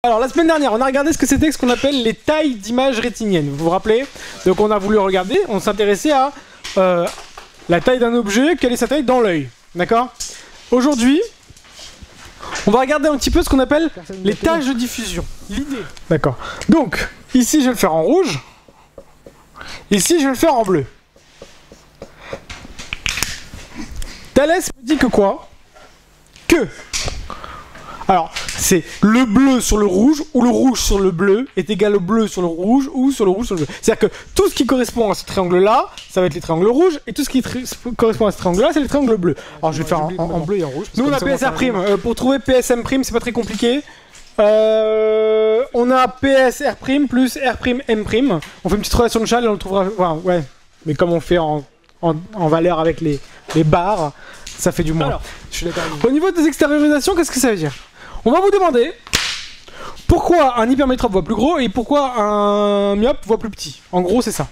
Alors la semaine dernière, on a regardé ce qu'on appelle les tailles d'images rétiniennes. Vous vous rappelez? Donc on a voulu regarder, on s'intéressait à la taille d'un objet, quelle est sa taille dans l'œil. D'accord? Aujourd'hui, on va regarder un petit peu ce qu'on appelle les tâches de diffusion. L'idée. D'accord. Donc, ici je vais le faire en rouge. Ici je vais le faire en bleu. Thalès me dit que quoi? Que... Alors, c'est le bleu sur le rouge ou le rouge sur le bleu est égal au bleu sur le rouge ou sur le rouge sur le bleu. C'est-à-dire que tout ce qui correspond à ce triangle-là, ça va être les triangles rouges et tout ce qui correspond à ce triangle-là, c'est les triangles bleus. Alors, je vais faire en bleu et en rouge. Nous, on a PSR'. Pour trouver PSM', c'est pas très compliqué. On a PSR' plus R''M'. On fait une petite relation de Chasles et on le trouvera... Enfin, ouais, mais comme on fait en valeur avec les barres, ça fait du moins. Alors, je suis d'accord. Au niveau des extériorisations, qu'est-ce que ça veut dire? On va vous demander pourquoi un hypermétrope voit plus gros et pourquoi un myope voit plus petit. En gros, c'est ça.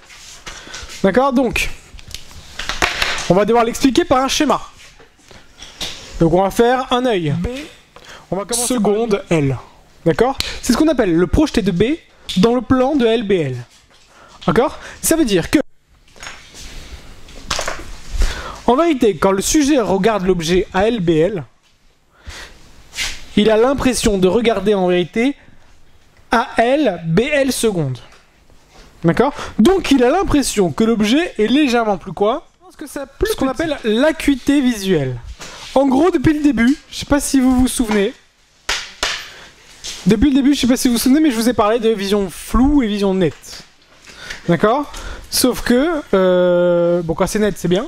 D'accord? Donc, on va devoir l'expliquer par un schéma. Donc, on va faire un œil. B. On va commencer seconde L. D'accord? C'est ce qu'on appelle le projeté de B dans le plan de LBL. D'accord? Ça veut dire que, en vérité, quand le sujet regarde l'objet à LBL, il a l'impression de regarder en vérité AL, BL secondes. D'accord? Donc il a l'impression que l'objet est légèrement plus quoi? Parce que ça plus ce qu'on appelle l'acuité visuelle. En gros, depuis le début, je sais pas si vous vous souvenez. Depuis le début, je sais pas si vous vous souvenez, mais je vous ai parlé de vision floue et vision nette. D'accord? Sauf que, bon, quand c'est net, c'est bien.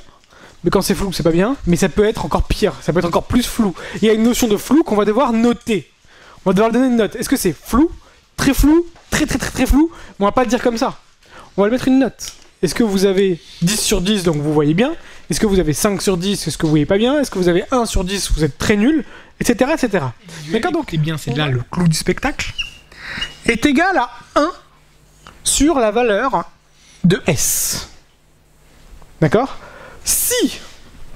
Mais quand c'est flou, c'est pas bien, mais ça peut être encore pire, ça peut être encore plus flou. Il y a une notion de flou qu'on va devoir noter. On va devoir donner une note. Est-ce que c'est flou, très flou? On va pas le dire comme ça. On va le mettre une note. Est-ce que vous avez 10 sur 10, donc vous voyez bien? Est-ce que vous avez 5 sur 10, est-ce que vous voyez pas bien? Est-ce que vous avez 1 sur 10, vous êtes très nul? Etc. etc. D'accord, donc, eh bien, c'est là le clou du spectacle. Est égal à 1 sur la valeur de S. D'accord? Si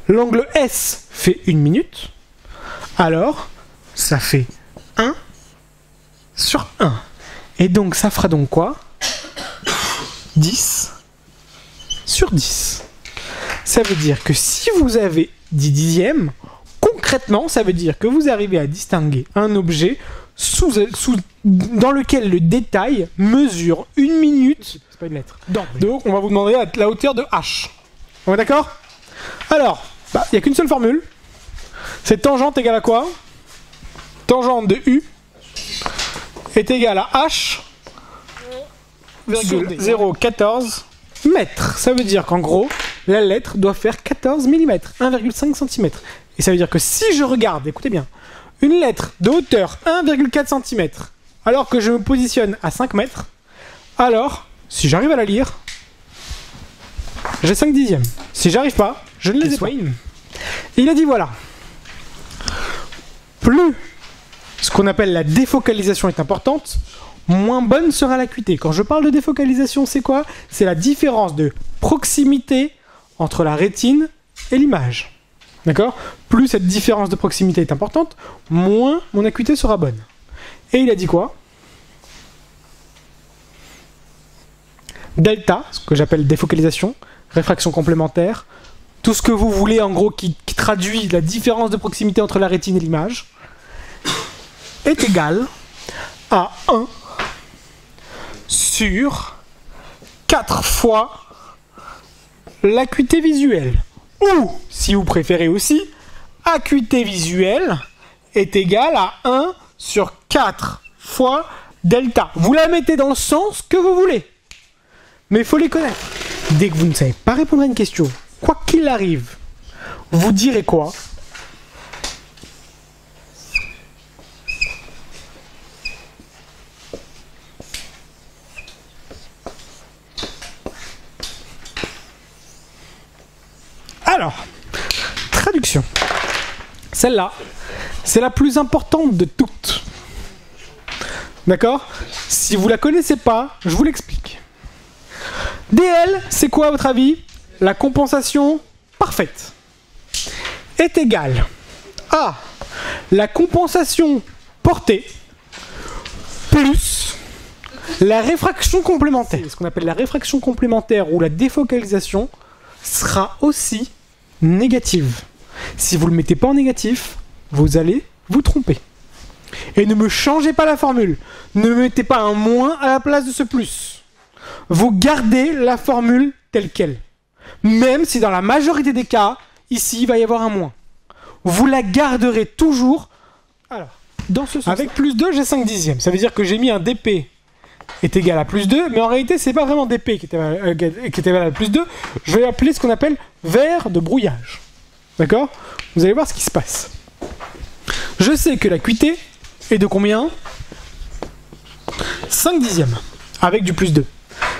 l'angle S fait 1 minute, alors ça fait 1 sur 1. Et donc ça fera donc quoi? 10 sur 10. Ça veut dire que si vous avez 10 dixièmes, concrètement, ça veut dire que vous arrivez à distinguer un objet dans lequel le détail mesure 1 minute. C'est pas une lettre. Donc on va vous demander la hauteur de H. On est d'accord? Alors, il n'y a qu'une seule formule. C'est tangente égale à quoi? Tangente de U est égale à H, 0,14 mètres. Ça veut dire qu'en gros, la lettre doit faire 14 mm, 1,5 cm. Et ça veut dire que si je regarde, écoutez bien, une lettre de hauteur 1,4 cm, alors que je me positionne à 5 mètres, alors, si j'arrive à la lire, j'ai 5 dixièmes. Si j'arrive pas, je ne les ai pas. Il a dit voilà. Plus ce qu'on appelle la défocalisation est importante, moins bonne sera l'acuité. Quand je parle de défocalisation, c'est quoi? C'est la différence de proximité entre la rétine et l'image. D'accord? Plus cette différence de proximité est importante, moins mon acuité sera bonne. Et il a dit quoi? Delta, ce que j'appelle défocalisation, réfraction complémentaire, tout ce que vous voulez en gros qui traduit la différence de proximité entre la rétine et l'image, est égal à 1 sur 4 fois l'acuité visuelle. Ou, si vous préférez aussi, acuité visuelle est égale à 1 sur 4 fois delta. Vous la mettez dans le sens que vous voulez. Mais il faut les connaître. Dès que vous ne savez pas répondre à une question, quoi qu'il arrive, vous direz quoi? Alors, traduction. Celle-là, c'est la plus importante de toutes. D'accord? Si vous la connaissez pas, je vous l'explique. DL, c'est quoi à votre avis? La compensation parfaite est égale à la compensation portée plus la réfraction complémentaire. Ce qu'on appelle la réfraction complémentaire ou la défocalisation sera aussi négative. Si vous ne le mettez pas en négatif, vous allez vous tromper. Et ne me changez pas la formule. Ne mettez pas un moins à la place de ce plus. Vous gardez la formule telle qu'elle. Même si dans la majorité des cas, ici, il va y avoir un moins. Vous la garderez toujours. Alors, dans ce sens, avec plus 2, j'ai 5 dixièmes. Ça veut dire que j'ai mis un dp est égal à plus 2, mais en réalité, c'est pas vraiment dp qui est égal à plus 2. Je vais appeler ce qu'on appelle vert de brouillage. D'accord? Vous allez voir ce qui se passe. Je sais que la QT est de combien? 5 dixièmes, avec du plus 2.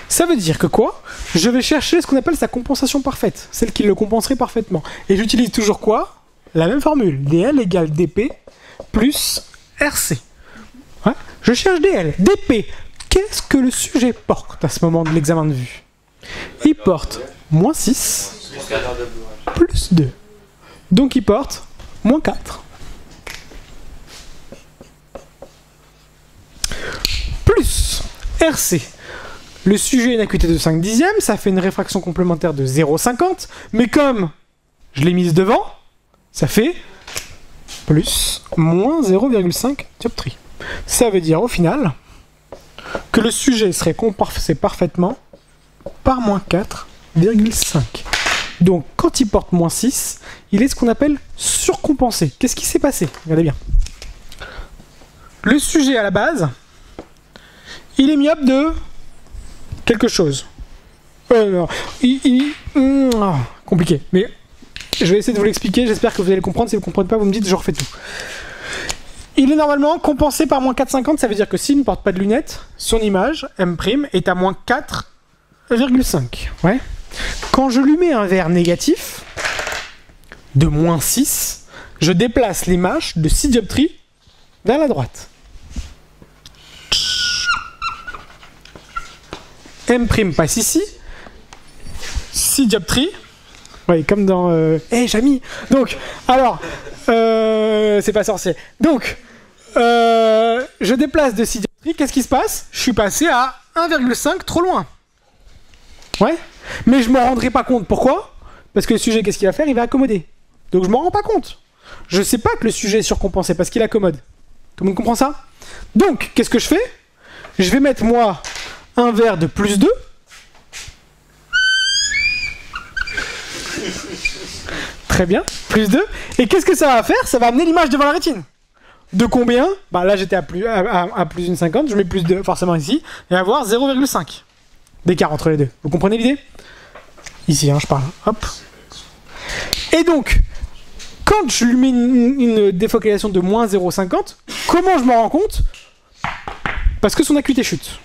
Ça veut dire que quoi? Je vais chercher ce qu'on appelle sa compensation parfaite, celle qui le compenserait parfaitement. Et j'utilise toujours quoi? La même formule, dl égale dp plus rc. Ouais, je cherche dl. dp, qu'est-ce que le sujet porte à ce moment de l'examen de vue? Il porte moins 6 plus 2. Donc il porte moins 4. Plus RC. Le sujet a une acuité de 5 dixièmes, ça fait une réfraction complémentaire de 0,50, mais comme je l'ai mise devant, ça fait plus moins 0,5 dioptrie. Ça veut dire au final que le sujet serait compensé parfaitement par moins 4,5. Donc quand il porte moins 6, il est ce qu'on appelle surcompensé. Qu'est-ce qui s'est passé? Regardez bien. Le sujet à la base, il est myope de quelque chose. Non. Compliqué. Mais je vais essayer de vous l'expliquer. J'espère que vous allez le comprendre. Si vous ne comprenez pas, vous me dites, je refais tout. Il est normalement compensé par moins 4,50. Ça veut dire que s'il ne porte pas de lunettes, son image, M' est à moins 4,5. Ouais. Quand je lui mets un vert négatif de moins 6, je déplace l'image de 6 dioptries vers la droite. M' passe ici, 6 dioptries, oui, comme dans... Jamy. Donc, alors, c'est pas sorcier. Donc, je déplace de 6 dioptries, qu'est-ce qui se passe? Je suis passé à 1,5 trop loin. Ouais. Mais je m'en rendrai pas compte. Pourquoi? Parce que le sujet, qu'est-ce qu'il va faire? Il va accommoder. Donc je m'en rends pas compte. Je sais pas que le sujet est surcompensé parce qu'il accommode. Tout le monde comprend ça? Donc, qu'est-ce que je fais? Je vais mettre, moi, un vert de plus 2. Très bien, plus 2. Et qu'est-ce que ça va faire? Ça va amener l'image devant la rétine. De combien? Bah là, j'étais à plus 1,50. Je mets plus 2 forcément ici. Et avoir 0,5 d'écart entre les deux. Vous comprenez l'idée? Ici, hein, je parle. Hop. Et donc, quand je lui mets une défocalisation de moins 0,50, comment je m'en rends compte? Parce que son acuité chute.